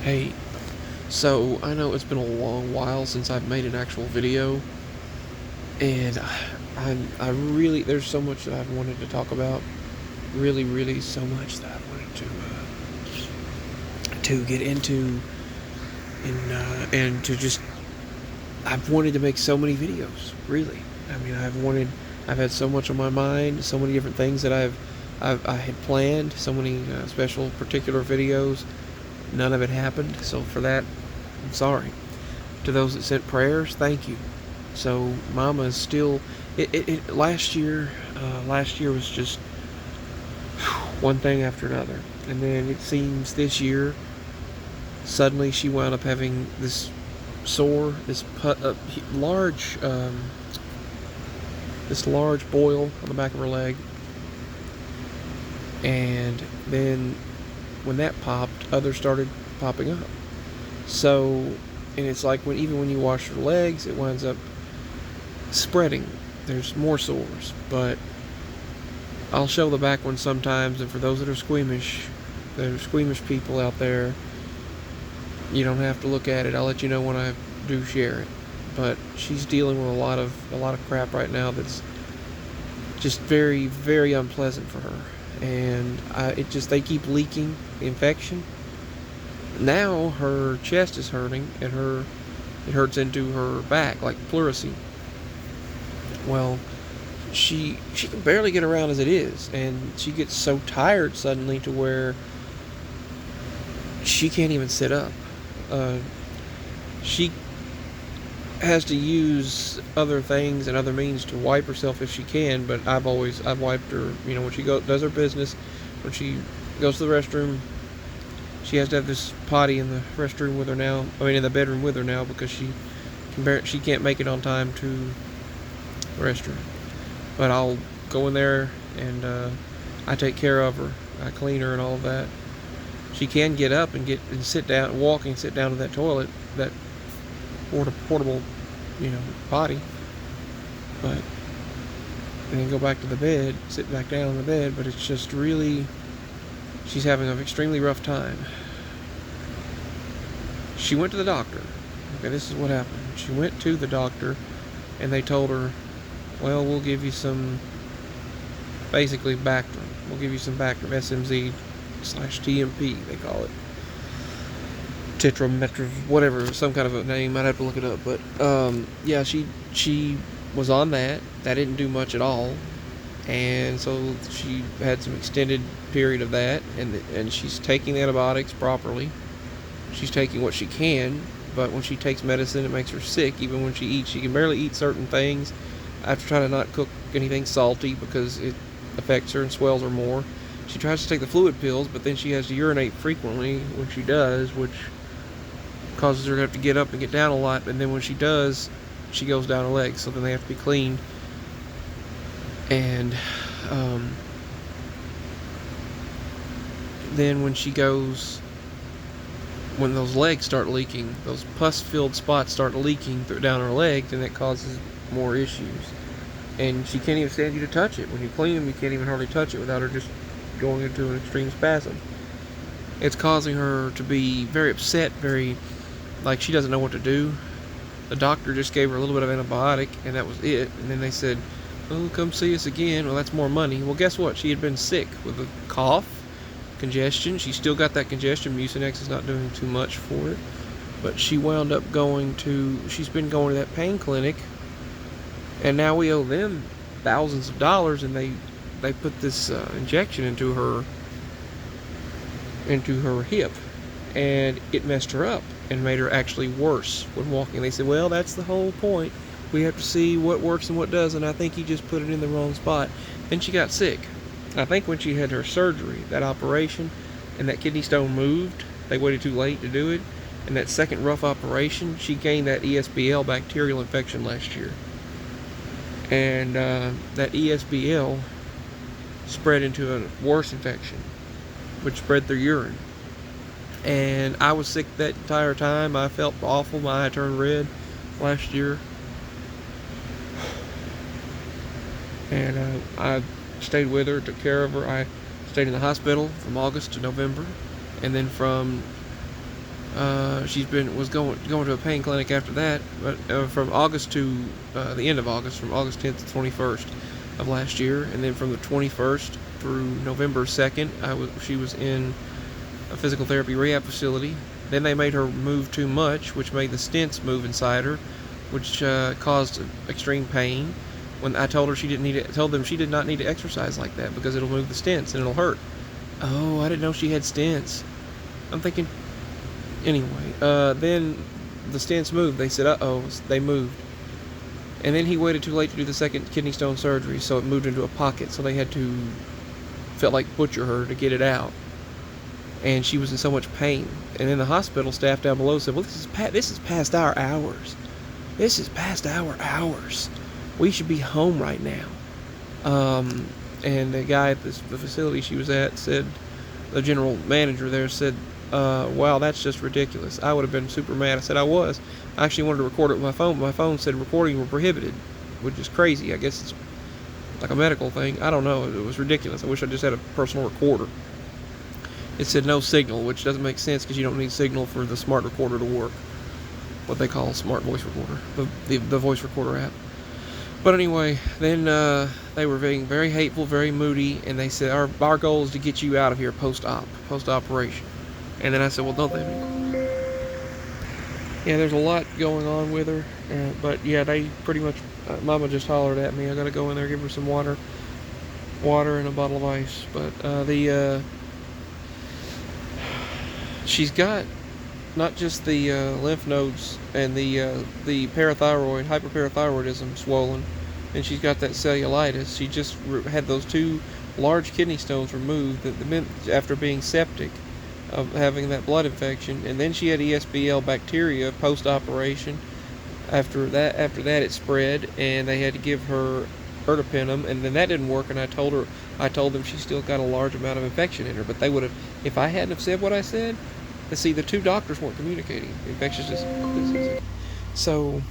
Hey, so I know it's been a long while since I've made an actual video, and I really there's so much that I've wanted to talk about, really so much that I wanted to get into, and to just I've wanted to make so many videos. Really, I mean I've had so much on my mind, so many different things that I had planned, so many special particular videos. None of it happened, so for that, I'm sorry. To those that sent prayers, thank you. So Mama is still. Last year was just one thing after another, and then it seems this year suddenly she wound up having this sore, large, this large boil on the back of her leg, and then when that popped, others started popping up. So, and it's like when you wash your legs, it winds up spreading. There's more sores, but I'll show the back one sometimes. And for those that are squeamish people out there, you don't have to look at it. I'll let you know when I do share it. But she's dealing with a lot of crap right now that's just very unpleasant for her, and they keep leaking the infection. Now her chest is hurting, and it hurts into her back like pleurisy. Well, she can barely get around as it is, and she gets so tired suddenly to where she can't even sit up. She has to use other things and other means to wipe herself if she can, but I've wiped her. You know, when she does her business, when she goes to the restroom, she has to have this potty in the restroom with her now. I mean, in the bedroom with her now, because she can't make it on time to the restroom. But I'll go in there, and I take care of her. I clean her and all of that. She can get up and sit down, walk and sit down to that toilet, that portable, potty. But and then go back to the bed, sit back down on the bed. But it's just really, she's having an extremely rough time. She went to the doctor. Okay, this is what happened. She went to the doctor, and they told her, well, we'll give you some, basically Bactrim. We'll give you some Bactrim, SMZ/TMP, they call it. Tetrametro, whatever, some kind of a name. I'd have to look it up. But yeah, she was on that. That didn't do much at all, and so she had some extended period of that, and she's taking antibiotics properly. She's taking what she can, but when she takes medicine, it makes her sick. Even when she eats, she can barely eat certain things. I have to try to not cook anything salty because it affects her and swells her more. She tries to take the fluid pills, but then she has to urinate frequently when she does, which causes her to have to get up and get down a lot. And then when she does, she goes down her legs, so then they have to be cleaned. And then when those legs start leaking, those pus-filled spots start leaking down her legs, and it causes more issues. And she can't even stand you to touch it. When you clean them, you can't even hardly touch it without her just going into an extreme spasm. It's causing her to be very upset, like she doesn't know what to do. The doctor just gave her a little bit of antibiotic, and that was it. And then they said, oh, come see us again. Well, that's more money. Well, guess what? She had been sick with a cough, congestion. She still got that congestion. Mucinex is not doing too much for it. But she wound up she's been going to that pain clinic, and now we owe them thousands of dollars, and they put this injection into her hip, and it messed her up and made her actually worse when walking. They said, well, that's the whole point. We have to see what works and what doesn't. I think you just put it in the wrong spot. Then she got sick. I think when she had her surgery, that operation, and that kidney stone moved, they waited too late to do it. And that second rough operation, she gained that ESBL bacterial infection last year. And that ESBL spread into a worse infection, which spread through urine. And I was sick that entire time. I felt awful. My eye turned red last year. And I stayed with her, took care of her. I stayed in the hospital from August to November. And then from Was going to a pain clinic after that, but from August to the end of August, from August 10th to 21st of last year, and then from the 21st through November 2nd, she was in a physical therapy rehab facility. Then they made her move too much, which made the stents move inside her, which caused extreme pain. When I told her told them she did not need to exercise like that because it'll move the stents and it'll hurt. Oh, I didn't know she had stents. I'm thinking, anyway. Then the stents moved. They said, uh-oh, they moved. And then he waited too late to do the second kidney stone surgery, so it moved into a pocket. So they had to, felt like butcher her to get it out. And she was in so much pain. And then the hospital staff down below said, well, this is past our hours. This is past our hours. We should be home right now. And the guy at the facility she was at said, the general manager there said, wow, that's just ridiculous. I would have been super mad. I said I was. I actually wanted to record it with my phone, but my phone said recording were prohibited, which is crazy. I guess it's like a medical thing. I don't know. It was ridiculous. I wish I just had a personal recorder. It said no signal, which doesn't make sense because you don't need signal for the smart recorder to work. What they call a smart voice recorder, the voice recorder app. But anyway, then they were being very hateful, very moody, and they said our goal is to get you out of here post-operation. And then I said, well, don't they? Yeah, there's a lot going on with her, but yeah, they pretty much. Mama just hollered at me. I gotta go in there, give her some water, and a bottle of ice. But she's got not just the lymph nodes and the parathyroid, hyperparathyroidism swollen, and she's got that cellulitis. She just had those 2 large kidney stones removed after being septic, of having that blood infection, and then she had ESBL bacteria post-operation. After that it spread, and they had to give her ertapenem, and then that didn't work. And I told them she still got a large amount of infection in her, but they would have, if I hadn't have said what I said. See, the 2 doctors weren't communicating. Infectious disease. So,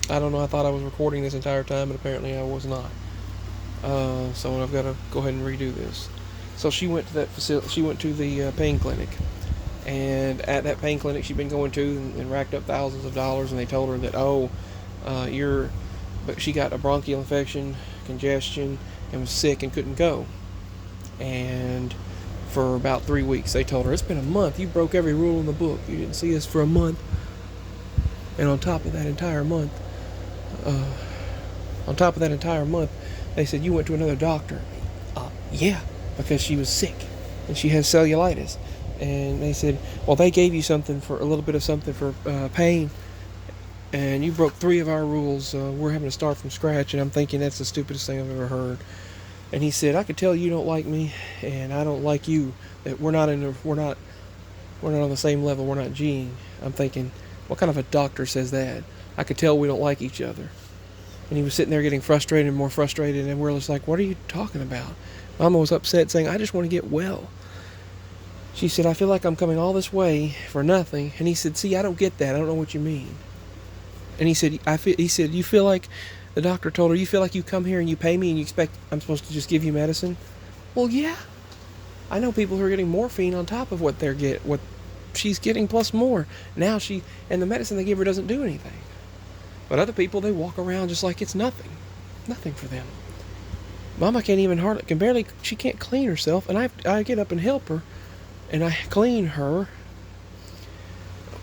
I don't know. I thought I was recording this entire time, and apparently I was not. So I've got to go ahead and redo this. So she went to that facility. She went to the pain clinic, and at that pain clinic she'd been going to and racked up thousands of dollars. And they told her that but she got a bronchial infection, congestion, and was sick and couldn't go. And for about 3 weeks, they told her, it's been a month. You broke every rule in the book. You didn't see us for a month. And on top of that entire month, they said, you went to another doctor. Yeah, because she was sick and she has cellulitis. And they said, well, they gave you something for a little bit of something for pain, and you broke 3 of our rules. We're having to start from scratch. And I'm thinking, that's the stupidest thing I've ever heard. And he said, I could tell you don't like me, and I don't like you. That we're not on the same level. We're not G'ing. I'm thinking, what kind of a doctor says that? I could tell we don't like each other. And he was sitting there getting frustrated and more frustrated, and we're just like, what are you talking about? Mama was upset, saying, I just want to get well. She said, I feel like I'm coming all this way for nothing. And he said, see, I don't get that. I don't know what you mean. And he said, you feel like, the doctor told her, you feel like you come here and you pay me and you expect I'm supposed to just give you medicine? Well, yeah. I know people who are getting morphine on top of what she's getting plus more. Now and the medicine they give her doesn't do anything. But other people, they walk around just like it's nothing. Nothing for them. Mama she can't clean herself, and I get up and help her, and I clean her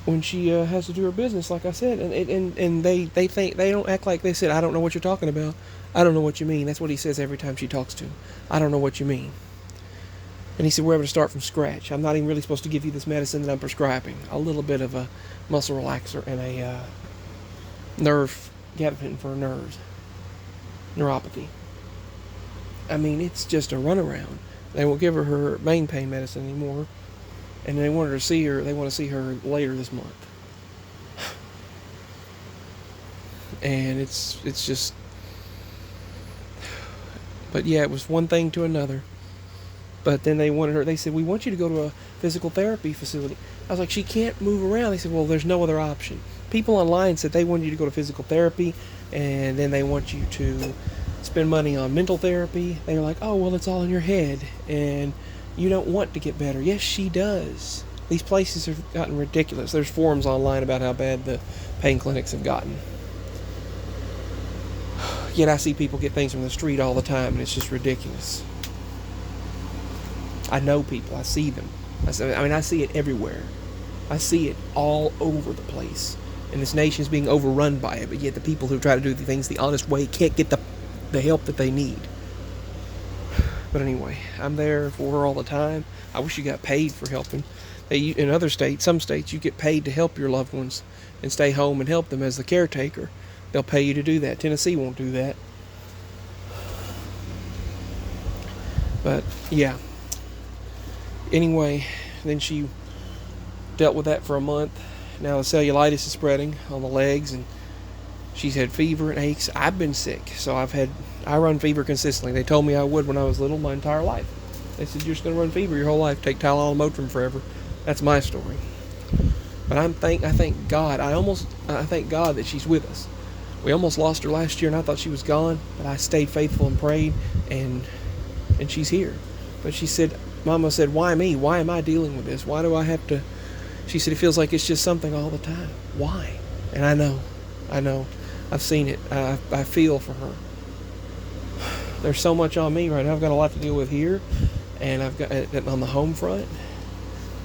when she has to do her business, like I said, and they think, they don't act like they said, I don't know what you're talking about. I don't know what you mean. That's what he says every time she talks to him. I don't know what you mean. And he said, we're having to start from scratch. I'm not even really supposed to give you this medicine that I'm prescribing. A little bit of a muscle relaxer and a nerve gabapentin for nerves, neuropathy. I mean, it's just a runaround. They won't give her main pain medicine anymore. And they want to see her later this month. And it's just, but yeah, it was one thing to another. But then they said, we want you to go to a physical therapy facility. I was like, she can't move around. They said, well, there's no other option. People online said they wanted you to go to physical therapy, and then they want you to spend money on mental therapy. They were like, oh, well, it's all in your head, and you don't want to get better. Yes, she does. These places have gotten ridiculous. There's forums online about how bad the pain clinics have gotten. Yet I see people get things from the street all the time, and it's just ridiculous. I know people. I see them. I see it everywhere. I see it all over the place. And this nation is being overrun by it, but yet the people who try to do the things the honest way can't get the help that they need. But anyway, I'm there for her all the time. I wish you got paid for helping. In other states, some states, you get paid to help your loved ones and stay home and help them as the caretaker. They'll pay you to do that. Tennessee won't do that. But yeah. Anyway, then she dealt with that for a month. Now the cellulitis is spreading on the legs, and she's had fever and aches. I've been sick, so I run fever consistently. They told me I would when I was little, my entire life. They said, you're just going to run fever your whole life. Take Tylenol and Motrin forever. That's my story. But I thank God. I thank God that she's with us. We almost lost her last year, and I thought she was gone, but I stayed faithful and prayed, and she's here. But she said, Mama said, why me? Why am I dealing with this? Why do I have to? She said, it feels like it's just something all the time. Why? And I know. I've seen it. I feel for her. There's so much on me right now. I've got a lot to deal with here, and I've got it on the home front.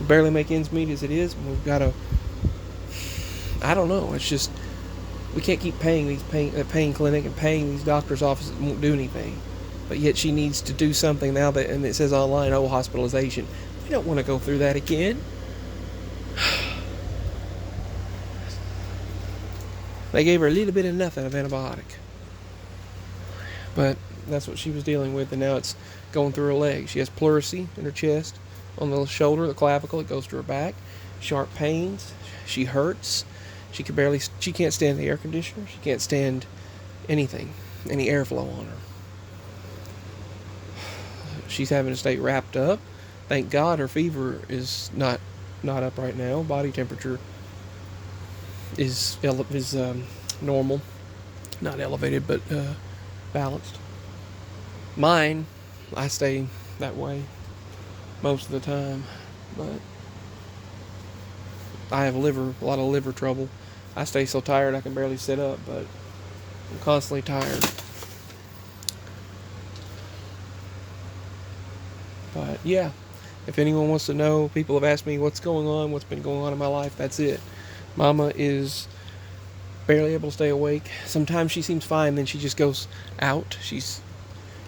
We barely make ends meet as it is. We've got to. I don't know. It's just we can't keep paying these pain clinic and paying these doctors' offices. It won't do anything. But yet she needs to do something now and it says online, hospitalization. We don't want to go through that again. They gave her a little bit of nothing of antibiotic. But that's what she was dealing with, and now it's going through her legs. She has pleurisy in her chest, on the shoulder, the clavicle. It goes to her back. Sharp pains. She hurts. She can't stand the air conditioner. She can't stand anything, any airflow on her. She's having to stay wrapped up. Thank God her fever is not up right now. Body temperature is normal, not elevated, but balanced. Mine, I stay that way most of the time, but I have a lot of liver trouble. I stay so tired I can barely sit up, but I'm constantly tired. But yeah, if anyone wants to know, people have asked me what's going on, what's been going on in my life, that's it. Mama is barely able to stay awake. Sometimes she seems fine, then she just goes out. She's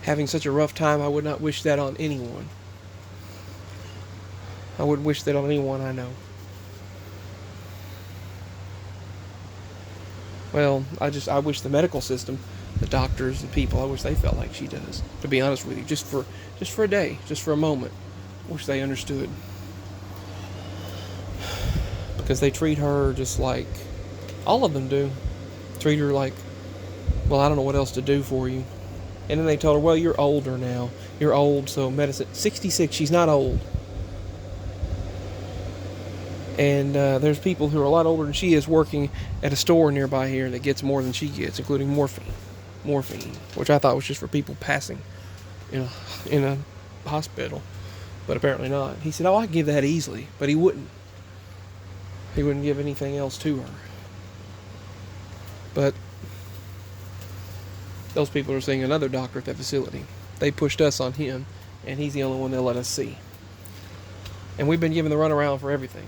having such a rough time. I would not wish that on anyone. I wouldn't wish that on anyone I know. Well, I wish the medical system, the doctors and people, I wish they felt like she does. To be honest with you, just for a day, just for a moment. I wish they understood. Because they treat her just like all of them do. Treat her like, well, I don't know what else to do for you. And then they told her, well, you're older now. You're old, so medicine. 66, she's not old. And there's people who are a lot older than she is working at a store nearby here that gets more than she gets, including morphine, which I thought was just for people passing in a hospital, but apparently not. He said, I could give that easily, but he wouldn't. He wouldn't give anything else to her. But those people are seeing another doctor at that facility. They pushed us on him, and he's the only one they'll let us see. And we've been given the runaround for everything.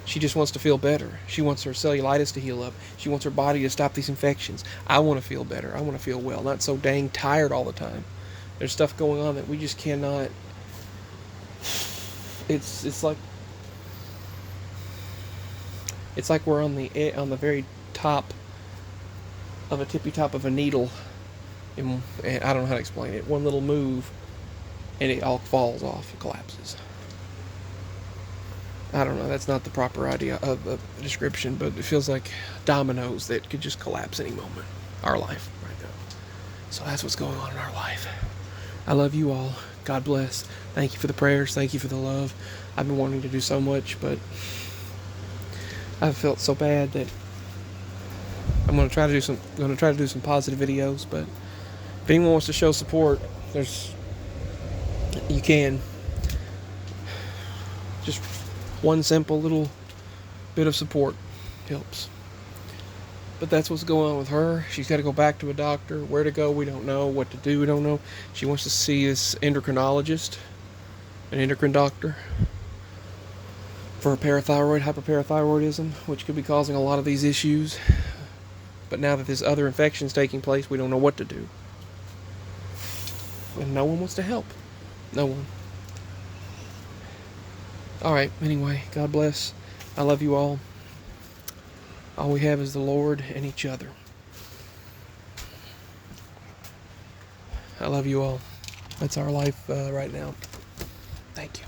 She just wants to feel better. She wants her cellulitis to heal up. She wants her body to stop these infections. I want to feel better. I want to feel well, not so dang tired all the time. There's stuff going on that we just cannot. It's like we're on the very top of a tippy top of a needle, and I don't know how to explain it. One little move, and it all falls off and collapses. I don't know, that's not the proper idea of a description, but it feels like dominoes that could just collapse any moment. Our life right now. So that's what's going on in our life. I love you all. God bless. Thank you for the prayers. Thank you for the love. I've been wanting to do so much, but I've felt so bad that I'm going to try to do some positive videos. But if anyone wants to show support, you can. Just one simple little bit of support helps. But that's what's going on with her. She's got to go back to a doctor. Where to go, we don't know. What to do, we don't know. She wants to see this endocrinologist, an endocrine doctor, for hyperparathyroidism, which could be causing a lot of these issues. But now that this other infection is taking place, we don't know what to do. And no one wants to help. No one. Alright, anyway, God bless. I love you all. All we have is the Lord and each other. I love you all. That's our life right now. Thank you.